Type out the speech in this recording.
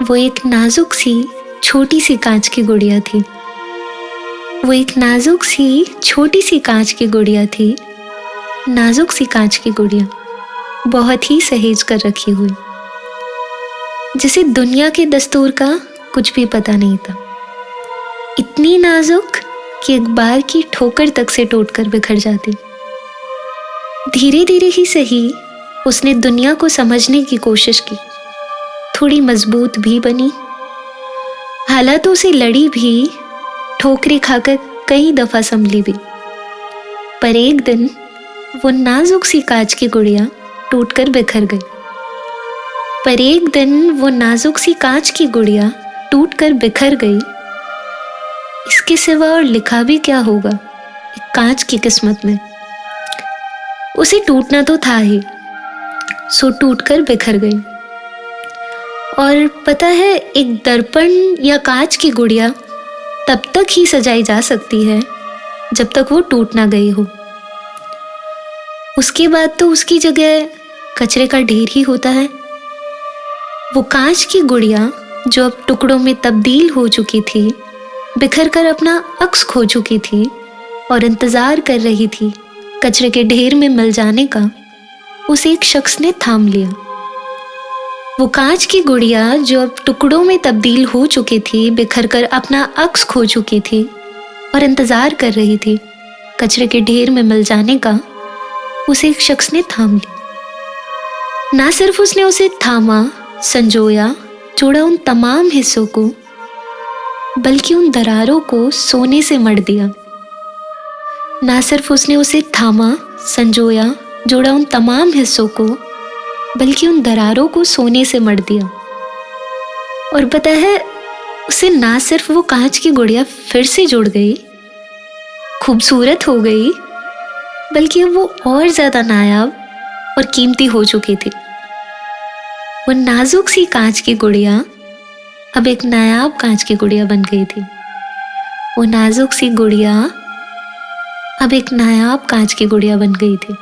वो एक नाजुक सी छोटी सी कांच की गुड़िया थी। वो एक नाजुक सी छोटी सी कांच की गुड़िया थी। नाजुक सी कांच की गुड़िया, बहुत ही सहेज कर रखी हुई, जिसे दुनिया के दस्तूर का कुछ भी पता नहीं था। इतनी नाजुक कि एक बार की ठोकर तक से टूटकर बिखर जाती। धीरे धीरे ही सही उसने दुनिया को समझने की कोशिश की, थोड़ी मजबूत भी बनी, हालातों से लड़ी भी, ठोकरें खाकर कई दफा संभली भी। पर एक दिन वो नाजुक सी कांच की गुड़िया टूटकर बिखर गई। पर एक दिन वो नाजुक सी कांच की गुड़िया टूटकर बिखर गई। इसके सिवा और लिखा भी क्या होगा एक कांच की किस्मत में। उसे टूटना तो था ही, सो टूटकर बिखर गई। और पता है, एक दर्पण या कांच की गुड़िया तब तक ही सजाई जा सकती है जब तक वो टूट ना गई हो। उसके बाद तो उसकी जगह कचरे का ढेर ही होता है। वो कांच की गुड़िया जो अब टुकड़ों में तब्दील हो चुकी थी, बिखर कर अपना अक्स खो चुकी थी और इंतजार कर रही थी कचरे के ढेर में मिल जाने का, उसे एक शख्स ने थाम लिया। वो कांच की गुड़िया जो अब टुकड़ों में तब्दील हो चुकी थी, बिखर कर अपना अक्स खो चुकी थी और इंतजार कर रही थी कचरे के ढेर में मिल जाने का, उसे एक शख्स ने थाम लिया। ना सिर्फ उसने उसे थामा, संजोया, जोड़ा उन तमाम हिस्सों को, बल्कि उन दरारों को सोने से मढ़ दिया। ना सिर्फ उसने उसे थामा, संजोया, जोड़ा उन तमाम हिस्सों को, बल्कि उन दरारों को सोने से मढ़ दिया। और पता है, उसे ना सिर्फ वो कांच की गुड़िया फिर से जुड़ गई, खूबसूरत हो गई, बल्कि अब वो और ज्यादा नायाब और कीमती हो चुकी थी। वो नाजुक सी कांच की गुड़िया अब एक नायाब कांच की गुड़िया बन गई थी। वो नाजुक सी गुड़िया अब एक नायाब कांच की गुड़िया बन गई थी।